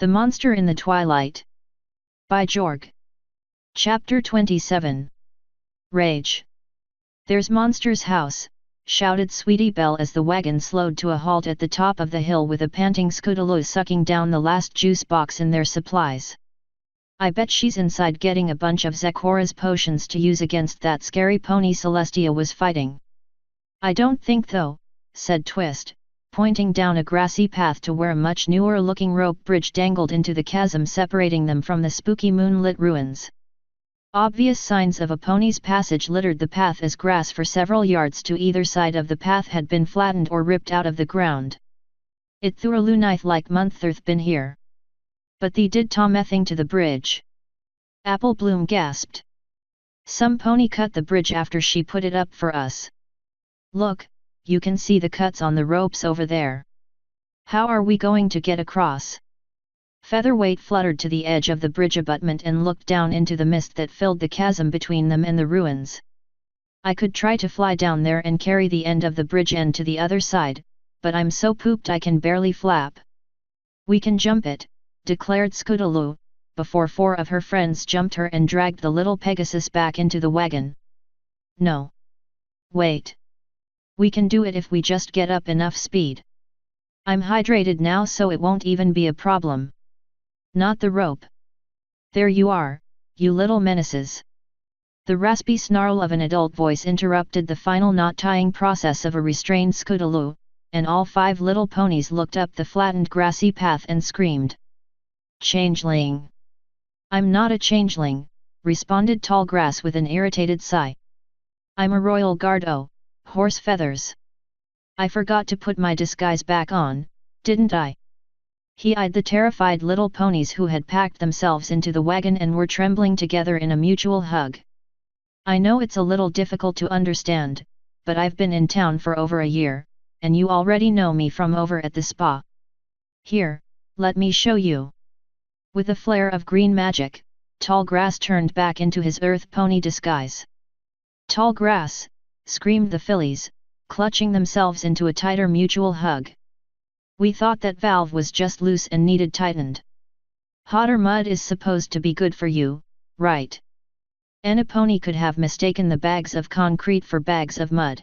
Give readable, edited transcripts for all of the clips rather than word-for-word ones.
The Monster in the Twilight. By Jorg. Chapter 27. Rage. "There's Monster's house," shouted Sweetie Belle as the wagon slowed to a halt at the top of the hill with a panting Scootaloo sucking down the last juice box in their supplies. "I bet she's inside getting a bunch of Zecora's potions to use against that scary pony Celestia was fighting." "I don't think though," said Twist, pointing down a grassy path to where a much newer-looking rope bridge dangled into the chasm separating them from the spooky moonlit ruins. Obvious signs of a pony's passage littered the path as grass for several yards to either side of the path had been flattened or ripped out of the ground. "It thuralunith like month'th been here. But thee did Tomething to the bridge." Apple Bloom gasped. "Some pony cut the bridge after she put it up for us. Look, you can see the cuts on the ropes over there. How are we going to get across?" Featherweight fluttered to the edge of the bridge abutment and looked down into the mist that filled the chasm between them and the ruins. "I could try to fly down there and carry the end of the bridge end to the other side, but I'm so pooped I can barely flap." "We can jump it," declared Scootaloo, before four of her friends jumped her and dragged the little Pegasus back into the wagon. "No. Wait. We can do it if we just get up enough speed. I'm hydrated now so it won't even be a problem." "Not the rope. There you are, you little menaces." The raspy snarl of an adult voice interrupted the final knot-tying process of a restrained Scootaloo, and all five little ponies looked up the flattened grassy path and screamed. "Changeling!" "I'm not a changeling," responded Tallgrass with an irritated sigh. "I'm a royal guard. Oh, horse feathers. I forgot to put my disguise back on, didn't I?" He eyed the terrified little ponies who had packed themselves into the wagon and were trembling together in a mutual hug. "I know it's a little difficult to understand, but I've been in town for over a year, and you already know me from over at the spa. Here, let me show you." With a flare of green magic, Tallgrass turned back into his earth pony disguise. "Tallgrass!" screamed the fillies, clutching themselves into a tighter mutual hug. "We thought that valve was just loose and needed tightened. Hotter mud is supposed to be good for you, right? And a pony could have mistaken the bags of concrete for bags of mud.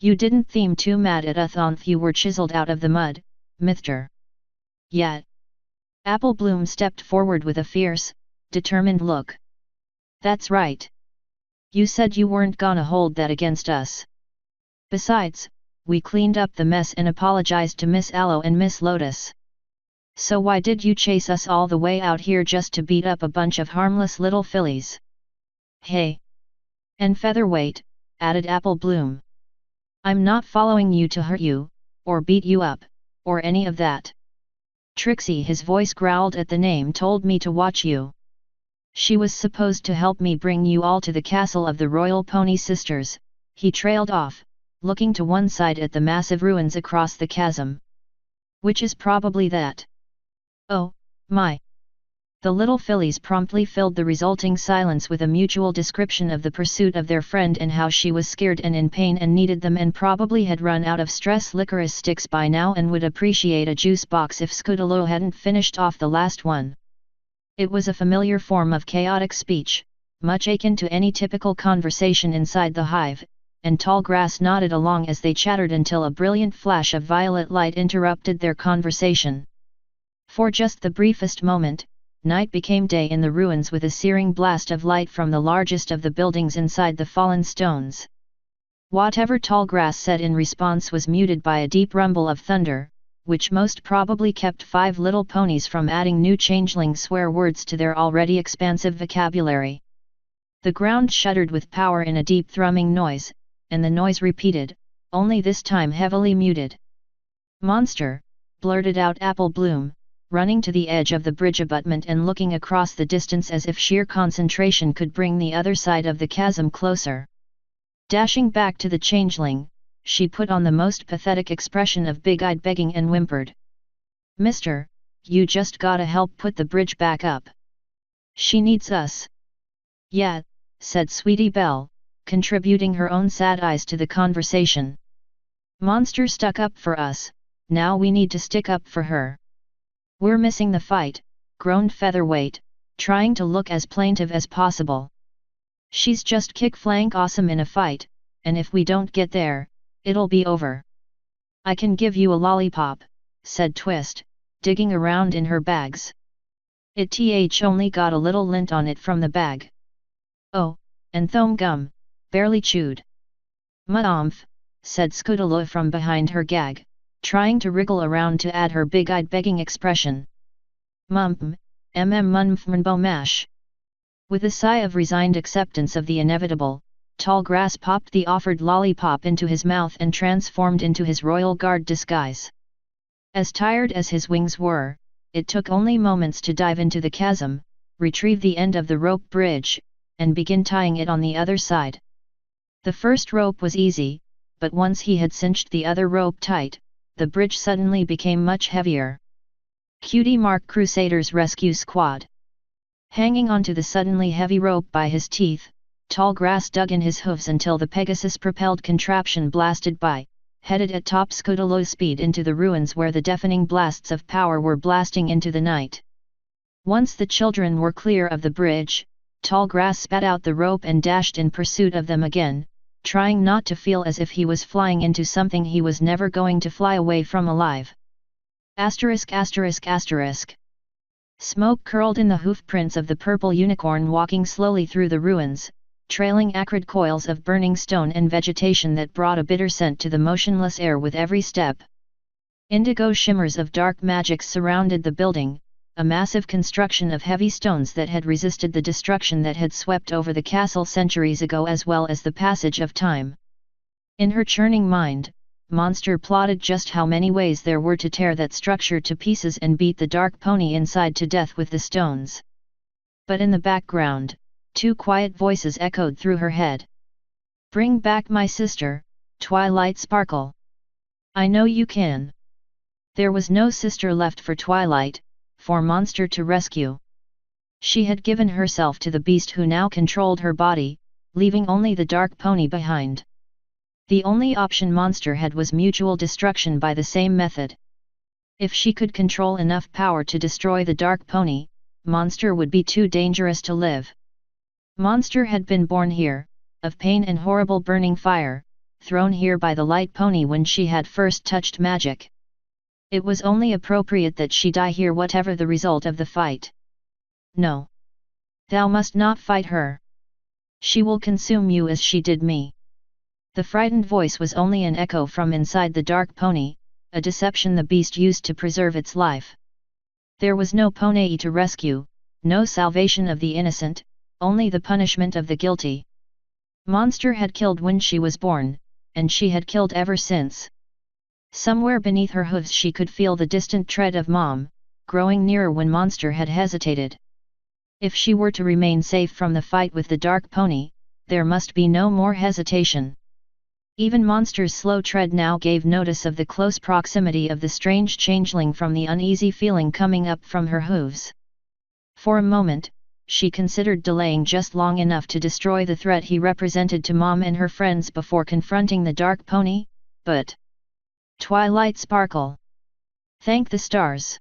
You didn't seem too mad at us onth you were chiseled out of the mud, Mr. Yet." Apple Bloom stepped forward with a fierce, determined look. "That's right. You said you weren't gonna hold that against us. Besides, we cleaned up the mess and apologized to Miss Aloe and Miss Lotus. So why did you chase us all the way out here just to beat up a bunch of harmless little fillies?" "Hey! And Featherweight," added Apple Bloom. "I'm not following you to hurt you, or beat you up, or any of that. Trixie," his voice growled at the name, "told me to watch you. She was supposed to help me bring you all to the castle of the Royal Pony Sisters." He trailed off, looking to one side at the massive ruins across the chasm. "Which is probably that." "Oh, my!" The little fillies promptly filled the resulting silence with a mutual description of the pursuit of their friend and how she was scared and in pain and needed them and probably had run out of stress licorice sticks by now and would appreciate a juice box if Scootaloo hadn't finished off the last one. It was a familiar form of chaotic speech, much akin to any typical conversation inside the hive, and Tallgrass nodded along as they chattered until a brilliant flash of violet light interrupted their conversation. For just the briefest moment, night became day in the ruins with a searing blast of light from the largest of the buildings inside the fallen stones. Whatever Tallgrass said in response was muted by a deep rumble of thunder, which most probably kept five little ponies from adding new changeling swear words to their already expansive vocabulary. The ground shuddered with power in a deep thrumming noise, and the noise repeated, only this time heavily muted. "Monster!" blurted out Apple Bloom, running to the edge of the bridge abutment and looking across the distance as if sheer concentration could bring the other side of the chasm closer. Dashing back to the changeling, she put on the most pathetic expression of big-eyed begging and whimpered. "Mister, you just gotta help put the bridge back up. She needs us." "Yeah," said Sweetie Belle, contributing her own sad eyes to the conversation. "Monster stuck up for us, now we need to stick up for her." "We're missing the fight," groaned Featherweight, trying to look as plaintive as possible. "She's just kick-flank awesome in a fight, and if we don't get there, it'll be over." "I can give you a lollipop," said Twist, digging around in her bags. It only got a little lint on it from the bag. "Oh, and thome gum, barely chewed." "Mumph," said Scootaloo from behind her gag, trying to wriggle around to add her big-eyed begging expression. "Mumph, mumph mash." With a sigh of resigned acceptance of the inevitable, Tallgrass popped the offered lollipop into his mouth and transformed into his royal guard disguise. As tired as his wings were, it took only moments to dive into the chasm, retrieve the end of the rope bridge, and begin tying it on the other side. The first rope was easy, but once he had cinched the other rope tight, the bridge suddenly became much heavier. Cutie Mark Crusaders Rescue Squad. Hanging onto the suddenly heavy rope by his teeth, Tallgrass dug in his hooves until the Pegasus-propelled contraption blasted by, headed at top Scootaloo speed into the ruins where the deafening blasts of power were blasting into the night. Once the children were clear of the bridge, Tallgrass spat out the rope and dashed in pursuit of them again, trying not to feel as if he was flying into something he was never going to fly away from alive. ******. Smoke curled in the hoofprints of the purple unicorn walking slowly through the ruins, trailing acrid coils of burning stone and vegetation that brought a bitter scent to the motionless air with every step. Indigo shimmers of dark magics surrounded the building, a massive construction of heavy stones that had resisted the destruction that had swept over the castle centuries ago as well as the passage of time. In her churning mind, Monster plotted just how many ways there were to tear that structure to pieces and beat the dark pony inside to death with the stones. But in the background, two quiet voices echoed through her head. "Bring back my sister, Twilight Sparkle. I know you can." There was no sister left for Twilight, for Monster to rescue. She had given herself to the beast who now controlled her body, leaving only the dark pony behind. The only option Monster had was mutual destruction by the same method. If she could control enough power to destroy the dark pony, Monster would be too dangerous to live. Monster had been born here, of pain and horrible burning fire, thrown here by the light pony when she had first touched magic. It was only appropriate that she die here whatever the result of the fight. "No. Thou must not fight her. She will consume you as she did me." The frightened voice was only an echo from inside the dark pony, a deception the beast used to preserve its life. There was no pony to rescue, no salvation of the innocent, only the punishment of the guilty. Monster had killed when she was born, and she had killed ever since. Somewhere beneath her hooves she could feel the distant tread of Mom, growing nearer when Monster had hesitated. If she were to remain safe from the fight with the dark pony, there must be no more hesitation. Even Monster's slow tread now gave notice of the close proximity of the strange changeling from the uneasy feeling coming up from her hooves. For a moment, she considered delaying just long enough to destroy the threat he represented to Mom and her friends before confronting the dark pony, but... Twilight Sparkle! Thank the stars!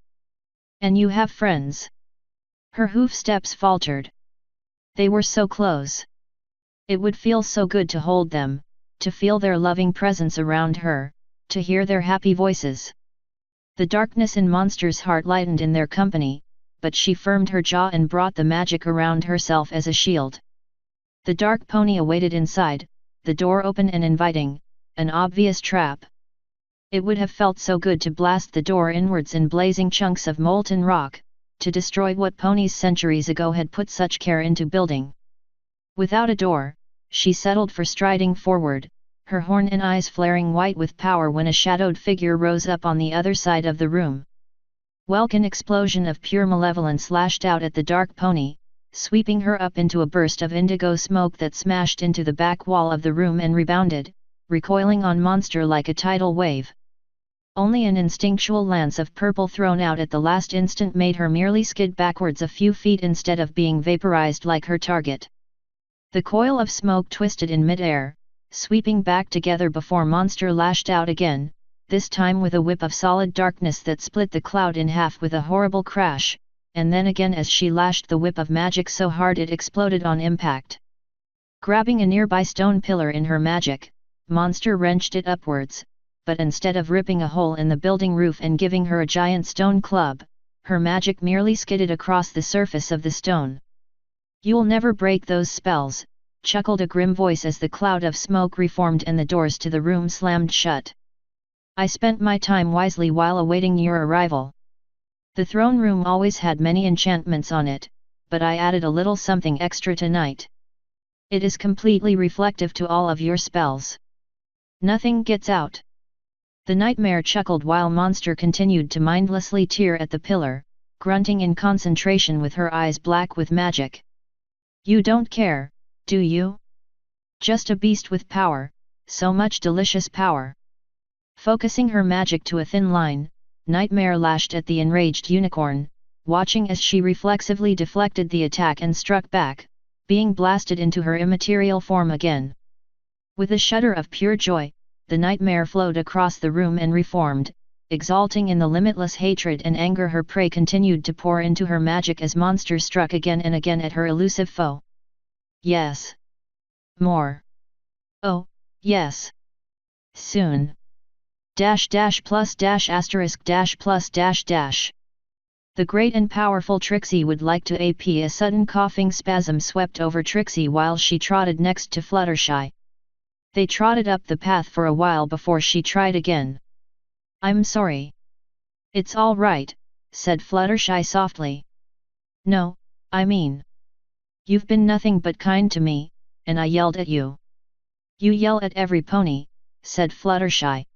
And you have friends! Her hoof steps faltered. They were so close. It would feel so good to hold them, to feel their loving presence around her, to hear their happy voices. The darkness in Monster's heart lightened in their company, but she firmed her jaw and brought the magic around herself as a shield. The dark pony awaited inside, the door open and inviting, an obvious trap. It would have felt so good to blast the door inwards in blazing chunks of molten rock, to destroy what ponies centuries ago had put such care into building. Without a door, she settled for striding forward, her horn and eyes flaring white with power when a shadowed figure rose up on the other side of the room. Welkin explosion of pure malevolence lashed out at the dark pony, sweeping her up into a burst of indigo smoke that smashed into the back wall of the room and rebounded, recoiling on Monster like a tidal wave. Only an instinctual lance of purple thrown out at the last instant made her merely skid backwards a few feet instead of being vaporized like her target. The coil of smoke twisted in mid-air, sweeping back together before Monster lashed out again, this time with a whip of solid darkness that split the cloud in half with a horrible crash, and then again as she lashed the whip of magic so hard it exploded on impact. Grabbing a nearby stone pillar in her magic, monster wrenched it upwards, but instead of ripping a hole in the building roof and giving her a giant stone club, her magic merely skidded across the surface of the stone. "You'll never break those spells," chuckled a grim voice as the cloud of smoke reformed and the doors to the room slammed shut. "I spent my time wisely while awaiting your arrival. The throne room always had many enchantments on it, but I added a little something extra tonight. It is completely reflective to all of your spells. Nothing gets out." The nightmare chuckled while monster continued to mindlessly tear at the pillar, grunting in concentration with her eyes black with magic. "You don't care, do you? Just a beast with power, so much delicious power." Focusing her magic to a thin line, Nightmare lashed at the enraged unicorn, watching as she reflexively deflected the attack and struck back, being blasted into her immaterial form again. With a shudder of pure joy, the nightmare flowed across the room and reformed, exulting in the limitless hatred and anger her prey continued to pour into her magic as monster struck again and again at her elusive foe. "Yes. More. Oh, yes. Soon. +++++. The great and powerful Trixie would like to ap. A sudden coughing spasm swept over Trixie while she trotted next to Fluttershy. They trotted up the path for a while before she tried again. "I'm sorry." "It's all right," said Fluttershy softly. "No, I mean. You've been nothing but kind to me, and I yelled at you." "You yell at every pony," said Fluttershy.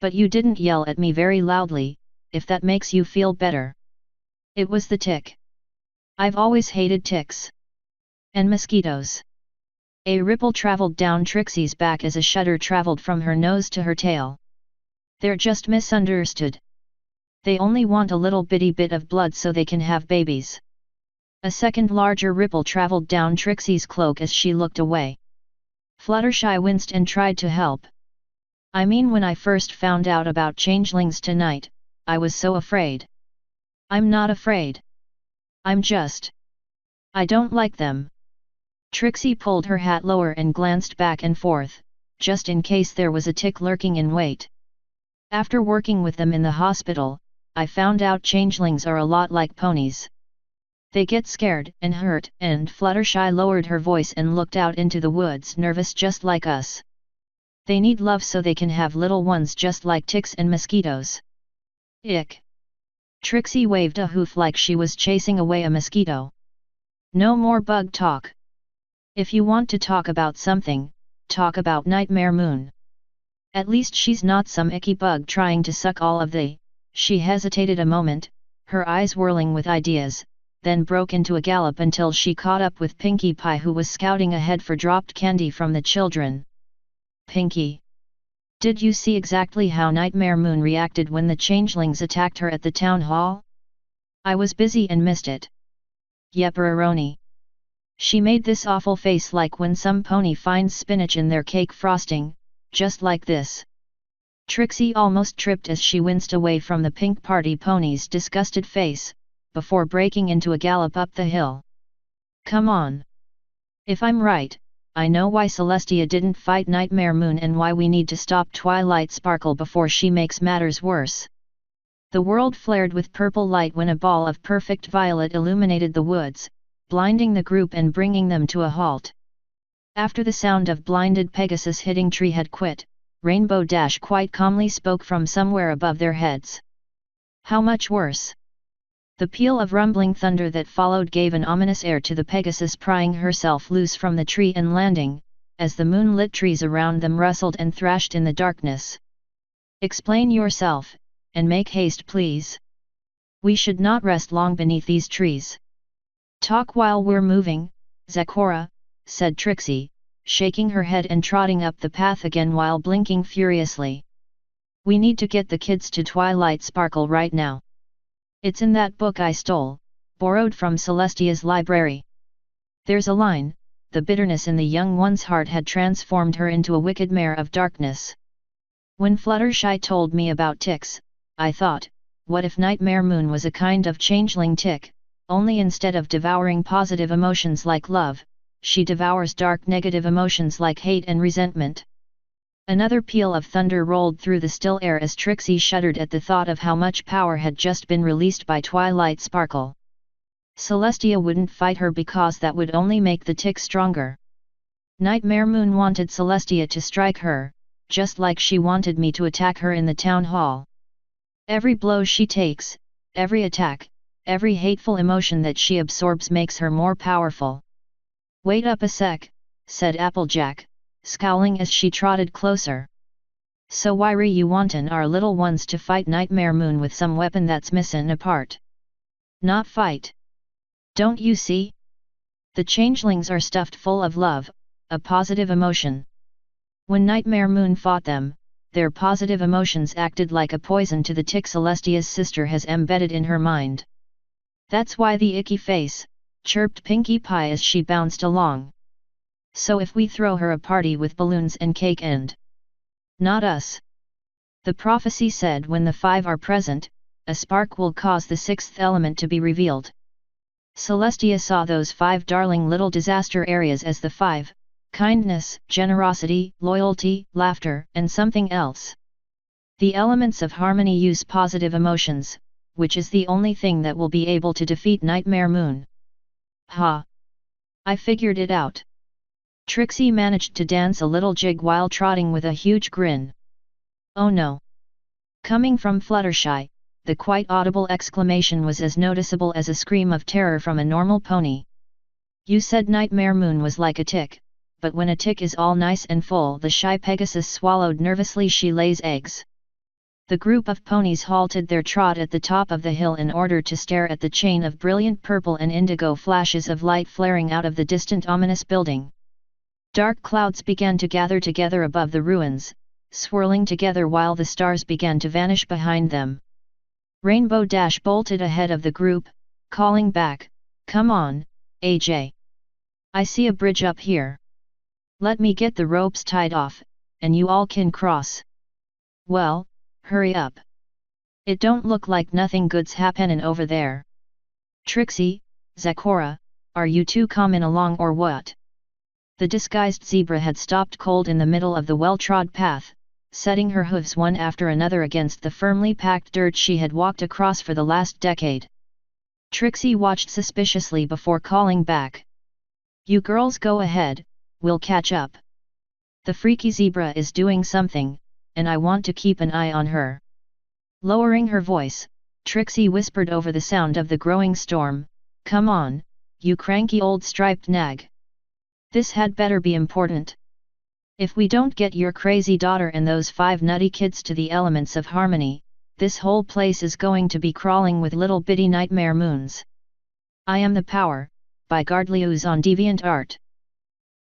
"But you didn't yell at me very loudly, if that makes you feel better." "It was the tick. I've always hated ticks. And mosquitoes." A ripple traveled down Trixie's back as a shudder traveled from her nose to her tail. "They're just misunderstood. They only want a little bitty bit of blood so they can have babies." A second larger ripple traveled down Trixie's cloak as she looked away. Fluttershy winced and tried to help. "I mean, when I first found out about changelings tonight, I was so afraid." "I'm not afraid. I don't like them." Trixie pulled her hat lower and glanced back and forth, just in case there was a tick lurking in wait. "After working with them in the hospital, I found out changelings are a lot like ponies. They get scared and hurt," and Fluttershy lowered her voice and looked out into the woods, nervous just like us. "They need love so they can have little ones just like ticks and mosquitoes." "Ick." Trixie waved a hoof like she was chasing away a mosquito. "No more bug talk. If you want to talk about something, talk about Nightmare Moon. At least she's not some icky bug trying to suck all of the—" She hesitated a moment, her eyes whirling with ideas, then broke into a gallop until she caught up with Pinkie Pie, who was scouting ahead for dropped candy from the children. "Pinkie, did you see exactly how Nightmare Moon reacted when the changelings attacked her at the town hall?" "I was busy and missed it." "Yepperoni. She made this awful face like when some pony finds spinach in their cake frosting, just like this." Trixie almost tripped as she winced away from the pink party pony's disgusted face, before breaking into a gallop up the hill. "Come on. If I'm right, I know why Celestia didn't fight Nightmare Moon and why we need to stop Twilight Sparkle before she makes matters worse." The world flared with purple light when a ball of perfect violet illuminated the woods, blinding the group and bringing them to a halt. After the sound of blinded Pegasus hitting tree had quit, Rainbow Dash quite calmly spoke from somewhere above their heads. "How much worse?" The peal of rumbling thunder that followed gave an ominous air to the Pegasus prying herself loose from the tree and landing, as the moonlit trees around them rustled and thrashed in the darkness. "Explain yourself, and make haste please. We should not rest long beneath these trees." "Talk while we're moving, Zecora," said Trixie, shaking her head and trotting up the path again while blinking furiously. "We need to get the kids to Twilight Sparkle right now. It's in that book I stole, borrowed from Celestia's library. There's a line, the bitterness in the young one's heart had transformed her into a wicked mare of darkness. When Fluttershy told me about ticks, I thought, what if Nightmare Moon was a kind of changeling tick, only instead of devouring positive emotions like love, she devours dark negative emotions like hate and resentment. Another peal of thunder rolled through the still air as Trixie shuddered at the thought of how much power had just been released by Twilight Sparkle. Celestia wouldn't fight her because that would only make the tick stronger. Nightmare Moon wanted Celestia to strike her, just like she wanted me to attack her in the town hall. Every blow she takes, every attack, every hateful emotion that she absorbs makes her more powerful. "Wait up a sec," said Applejack, scowling as she trotted closer. "So why re you wantin' our little ones to fight Nightmare Moon with some weapon that's missin' a part? Not fight. Don't you see? The changelings are stuffed full of love, a positive emotion. When Nightmare Moon fought them, their positive emotions acted like a poison to the tick Celestia's sister has embedded in her mind. That's why the icky face," chirped Pinkie Pie as she bounced along. "So if we throw her a party with balloons and cake and not us. The prophecy said when the 5 are present, a spark will cause the 6th element to be revealed." Celestia saw those 5 darling little disaster areas as the 5, kindness, generosity, loyalty, laughter, and something else. The elements of harmony use positive emotions, which is the only thing that will be able to defeat Nightmare Moon. Ha! I figured it out. Trixie managed to dance a little jig while trotting with a huge grin. "Oh no!" Coming from Fluttershy, the quite audible exclamation was as noticeable as a scream of terror from a normal pony. "You said Nightmare Moon was like a tick, but when a tick is all nice and full," the shy Pegasus swallowed nervously, "she lays eggs." The group of ponies halted their trot at the top of the hill in order to stare at the chain of brilliant purple and indigo flashes of light flaring out of the distant ominous building. Dark clouds began to gather together above the ruins, swirling together while the stars began to vanish behind them. Rainbow Dash bolted ahead of the group, calling back, "Come on, AJ. I see a bridge up here. Let me get the ropes tied off, and you all can cross." "Well, hurry up. It don't look like nothing good's happenin' over there. Trixie, Zakora, are you two comin' along or what?" The disguised zebra had stopped cold in the middle of the well-trod path, setting her hooves one after another against the firmly packed dirt she had walked across for the last decade. Trixie watched suspiciously before calling back. "You girls go ahead, we'll catch up. The freaky zebra is doing something, and I want to keep an eye on her." Lowering her voice, Trixie whispered over the sound of the growing storm, "Come on, you cranky old striped nag. This had better be important. If we don't get your crazy daughter and those 5 nutty kids to the elements of harmony, this whole place is going to be crawling with little bitty Nightmare Moons." I Am the Power, by Gardlius on DeviantArt.